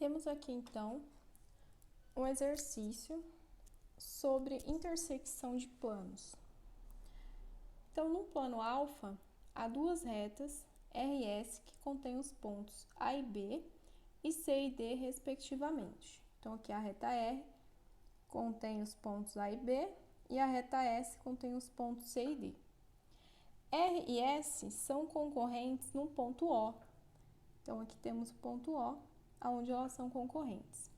Temos aqui, então, um exercício sobre intersecção de planos. Então, no plano alfa, há duas retas R e S que contêm os pontos A e B e C e D, respectivamente. Então, aqui a reta R contém os pontos A e B e a reta S contém os pontos C e D. R e S são concorrentes no ponto O. Então, aqui temos o ponto O, onde elas são concorrentes.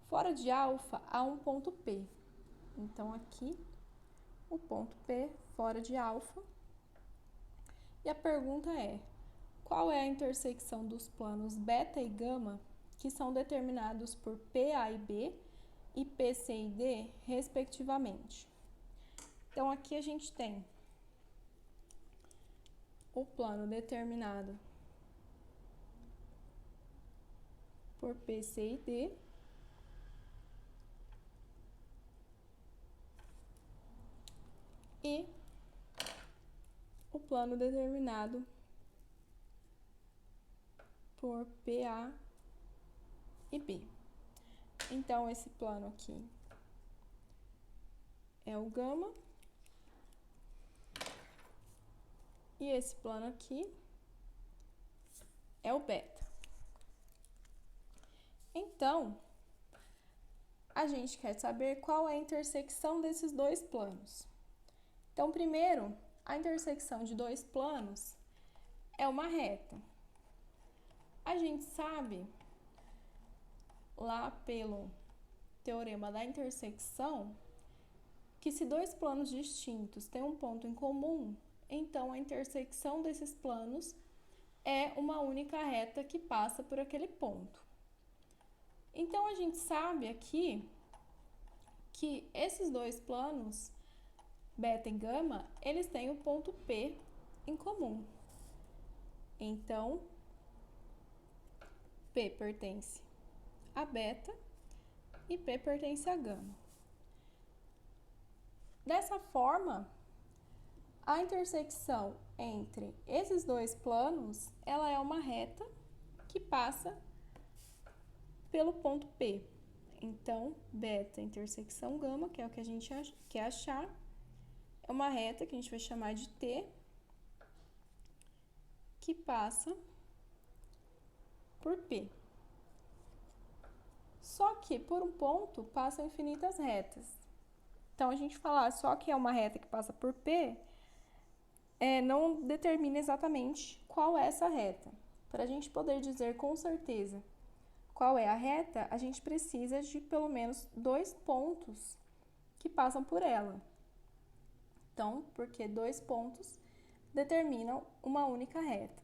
Fora de alfa, há um ponto P. Então, aqui, o ponto P fora de alfa. E a pergunta é, qual é a intersecção dos planos beta e gama, que são determinados por PA e B e PC e D, respectivamente? Então, aqui a gente tem o plano determinado por PC e D, e o plano determinado por PA e B. Então, esse plano aqui é o gama, e esse plano aqui é o beta. Então, a gente quer saber qual é a intersecção desses dois planos. Então, primeiro, a intersecção de dois planos é uma reta. A gente sabe, lá pelo teorema da intersecção, que se dois planos distintos têm um ponto em comum, então a intersecção desses planos é uma única reta que passa por aquele ponto. Então, a gente sabe aqui que esses dois planos, beta e gama, eles têm o ponto P em comum. Então, P pertence a beta e P pertence a gama. Dessa forma, a intersecção entre esses dois planos, ela é uma reta que passa pelo ponto P. Então, beta intersecção gama, que é o que a gente quer achar, é uma reta que a gente vai chamar de T, que passa por P. Só que por um ponto passam infinitas retas. Então, a gente falar só que é uma reta que passa por P, não determina exatamente qual é essa reta. Para a gente poder dizer com certeza qual é a reta, a gente precisa de pelo menos dois pontos que passam por ela. Então, porque dois pontos determinam uma única reta.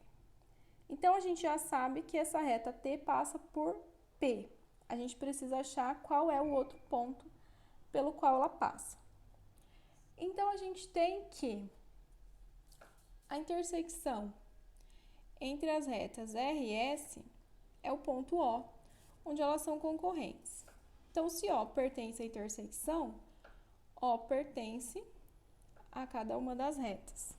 Então, a gente já sabe que essa reta T passa por P. A gente precisa achar qual é o outro ponto pelo qual ela passa. Então, a gente tem que a intersecção entre as retas R e S é o ponto O, onde elas são concorrentes. Então, se O pertence à intersecção, O pertence a cada uma das retas.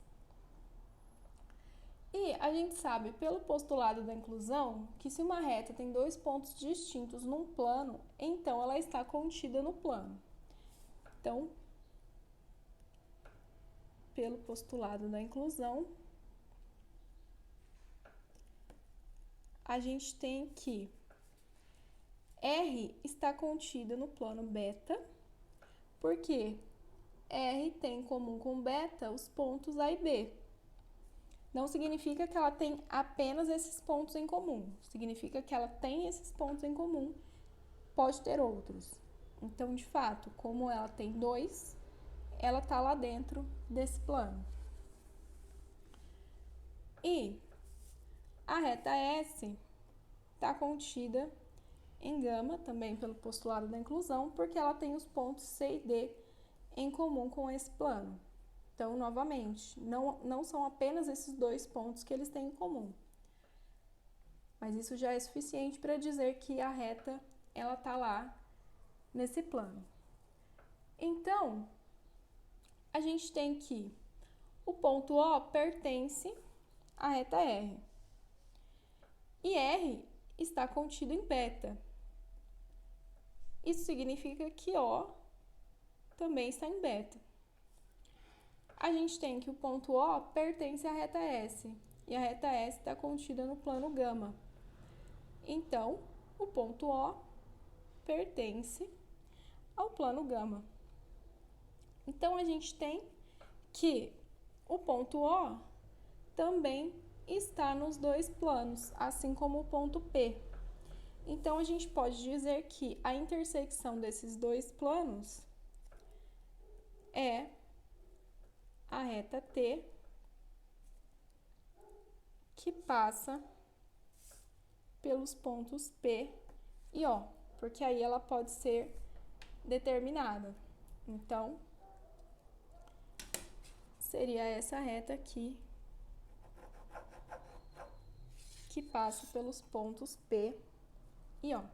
E a gente sabe, pelo postulado da inclusão, que se uma reta tem dois pontos distintos num plano, então ela está contida no plano. Então, pelo postulado da inclusão, a gente tem que R está contida no plano beta, porque R tem em comum com beta os pontos A e B. Não significa que ela tem apenas esses pontos em comum, significa que ela tem esses pontos em comum, pode ter outros. Então, de fato, como ela tem dois, ela está lá dentro desse plano. E a reta S está contida em gama, também pelo postulado da inclusão, porque ela tem os pontos C e D em comum com esse plano. Então, novamente, não são apenas esses dois pontos que eles têm em comum. Mas isso já é suficiente para dizer que a reta, ela está lá nesse plano. Então, a gente tem que o ponto O pertence à reta R. E R está contido em beta. Isso significa que O também está em beta. A gente tem que o ponto O pertence à reta S, e a reta S está contida no plano gama. Então, o ponto O pertence ao plano gama. Então, a gente tem que o ponto O também está nos dois planos, assim como o ponto P. Então, a gente pode dizer que a intersecção desses dois planos é a reta T, que passa pelos pontos P e O, porque aí ela pode ser determinada. Então, seria essa reta aqui, que passa pelos pontos P e O.